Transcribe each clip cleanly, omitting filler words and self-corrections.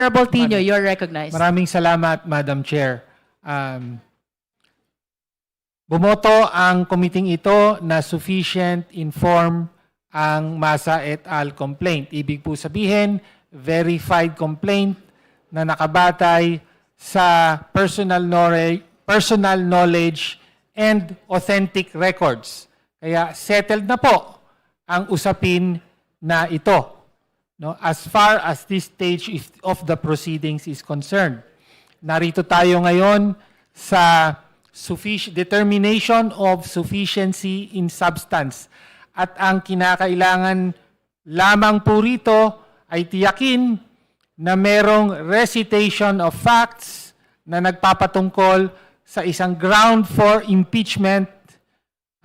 Honorable Tino, you're recognized. Maraming salamat, Madam Chair. Bumoto ang committee ito na sufficient inform ang Masa et al. Complaint. Ibig po sabihin, verified complaint na nakabatay sa personal knowledge and authentic records. Kaya settled na po ang usapin na ito, no, as far as this stage of the proceedings is concerned. Narito tayo ngayon sa determination of sufficiency in substance. At ang kinakailangan lamang po rito ay tiyakin na merong recitation of facts na nagpapatungkol sa isang ground for impeachment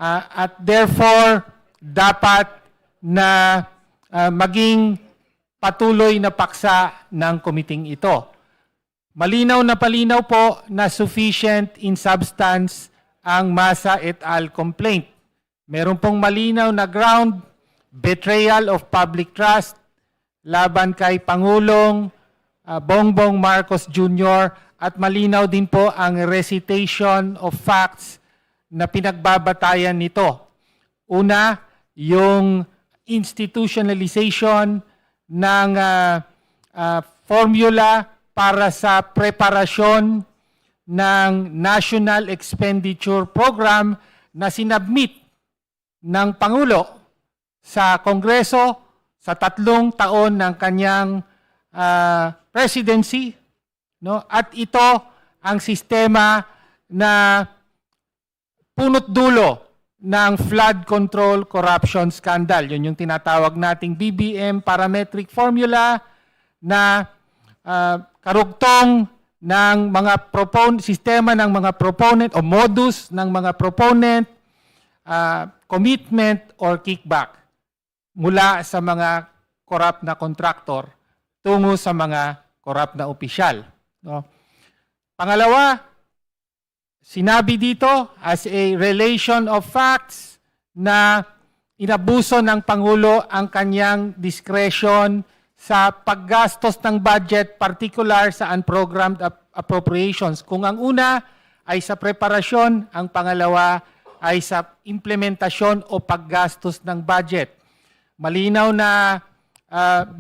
at therefore dapat na maging patuloy na paksa ng komiting ito. Malinaw na palinaw po na sufficient in substance ang Masa et al. Complaint. Meron pong malinaw na ground, betrayal of public trust, laban kay Pangulong Bongbong Marcos Jr. at malinaw din po ang recitation of facts na pinagbabatayan nito. Una, yung institutionalization ng formula para sa preparasyon ng National Expenditure Program na sinabmit ng Pangulo sa Kongreso sa 3 taon ng kanyang presidency, no? At ito ang sistema na punot dulo ng flood control corruption scandal. Yun yung tinatawag nating BBM parametric formula na karugtong ng mga sistema ng mga proponent o modus ng mga proponent, commitment or kickback mula sa mga corrupt na contractor tungo sa mga corrupt na opisyal. No? Pangalawa, sinabi dito as a relation of facts na inabuso ng Pangulo ang kanyang discretion sa paggastos ng budget, particular sa unprogrammed appropriations. Kung ang una ay sa preparasyon, ang pangalawa ay sa implementasyon o paggastos ng budget. Malinaw na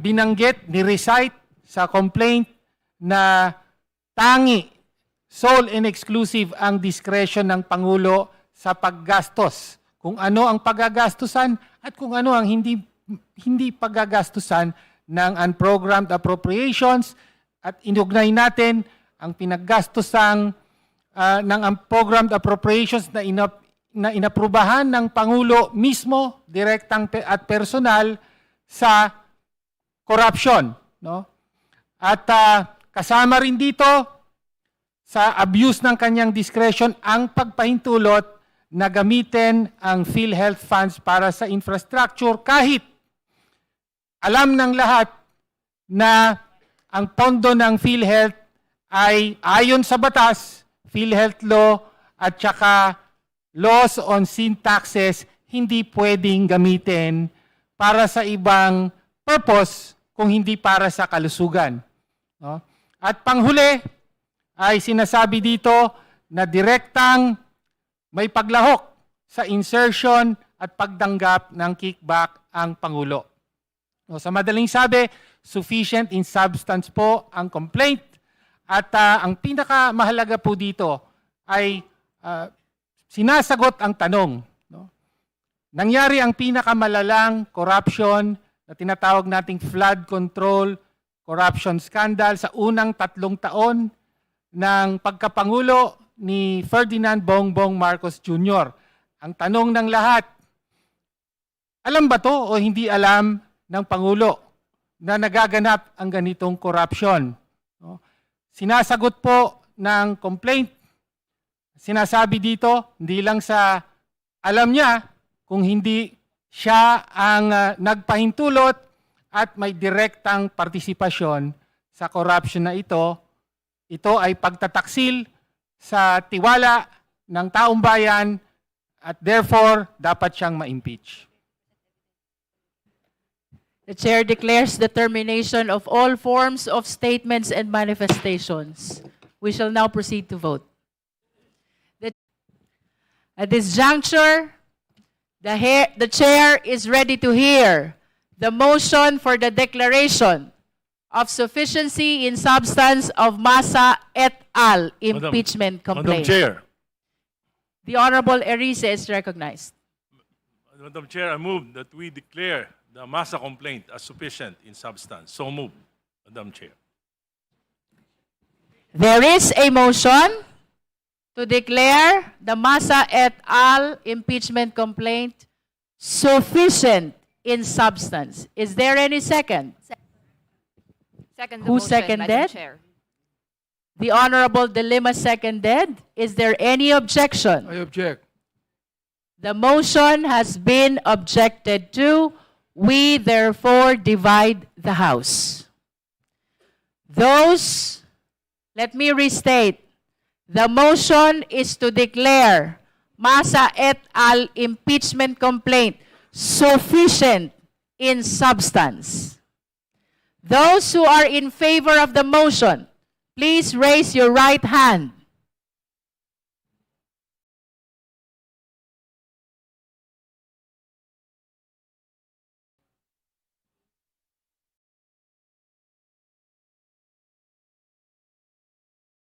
binanggit, ni-recite sa complaint na tangi, sole and exclusive ang discretion ng Pangulo sa paggastos. Kung ano ang paggagastusan at kung ano ang hindi paggagastusan ng unprogrammed appropriations at inugnay natin ang pinaggastusan ng unprogrammed appropriations na inaprubahan ng Pangulo mismo, direktang at personal sa corruption. No? At kasama rin dito sa abuse ng kanyang discretion ang pagpahintulot na gamitin ang PhilHealth funds para sa infrastructure kahit alam ng lahat na ang pondo ng PhilHealth ay ayon sa batas, PhilHealth law at saka laws on sin taxes, hindi pwedeng gamitin para sa ibang purpose kung hindi para sa kalusugan. No? At panghuli ay sinasabi dito na direktang may paglahok sa insertion at pagdanggap ng kickback ang Pangulo. No, sa madaling sabi, sufficient in substance po ang complaint at ang pinakamahalaga po dito ay sinasagot ang tanong. No? Nangyari ang pinakamalalang corruption na tinatawag nating flood control corruption scandal sa unang 3 taon ng pagkapangulo ni Ferdinand Bongbong Marcos Jr. Ang tanong ng lahat, alam ba to o hindi alam ng Pangulo na nagaganap ang ganitong corruption? No? Sinasagot po ng complaint, sinasabi dito, hindi lang sa alam niya, kung hindi siya ang nagpahintulot at may direktang partisipasyon sa corruption na ito ay pagtataksil sa tiwala ng taong bayan at therefore dapat siyang ma-impeach. The chair declares the termination of all forms of statements and manifestations. We shall now proceed to vote. At this juncture, the chair is ready to hear the motion for the declaration of sufficiency in substance of Massa et al. Impeachment Madam complaint. Chair. The Honorable Erice is recognized. Madam Chair, I move that we declare the Massa complaint as sufficient in substance. So move, Madam Chair. There is a motion to declare the Massa et al. Impeachment complaint sufficient in substance. Is there any second? Second the Who motion, seconded? Madam Chair. The Honorable De Lima seconded. Is there any objection? I object. The motion has been objected to. We therefore divide the House. Let me restate. The motion is to declare Massa et al. Impeachment complaint sufficient in substance. Those who are in favor of the motion, please raise your right hand.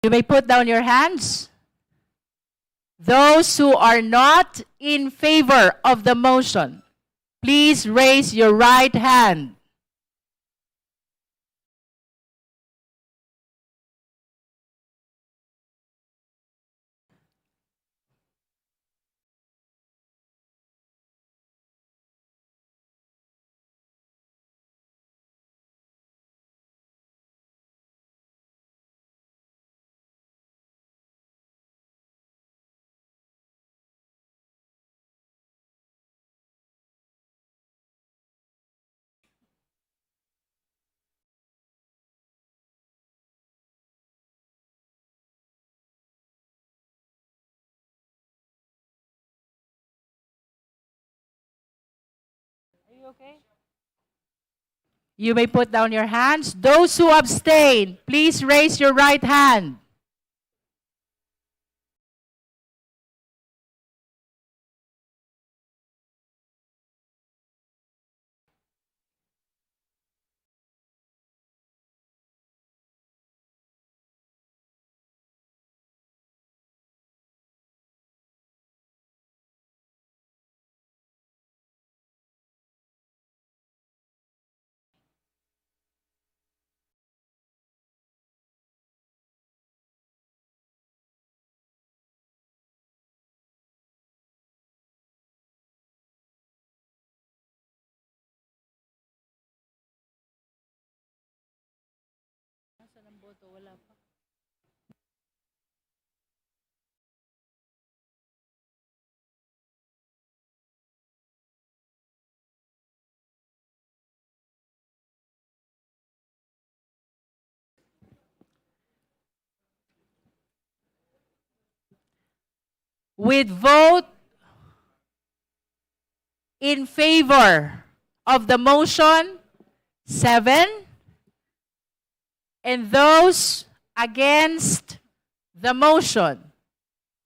You may put down your hands. Those who are not in favor of the motion, please raise your right hand. Okay. You may put down your hands. Those who abstain, please raise your right hand. With vote in favor of the motion, 7, and those against the motion,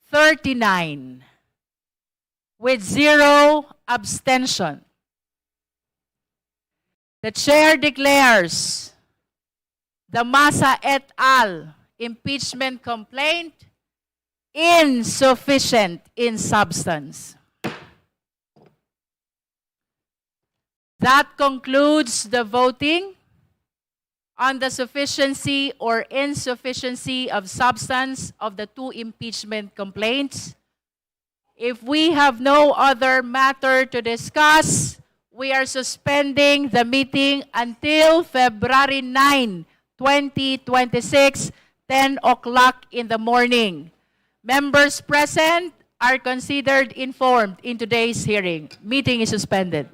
39, with 0 abstention. The chair declares the Massa et al. Impeachment complaint insufficient in substance. That concludes the voting on the sufficiency or insufficiency of substance of the 2 impeachment complaints. If we have no other matter to discuss, we are suspending the meeting until February 9, 2026, 10 o'clock in the morning. Members present are considered informed in today's hearing. Meeting is suspended.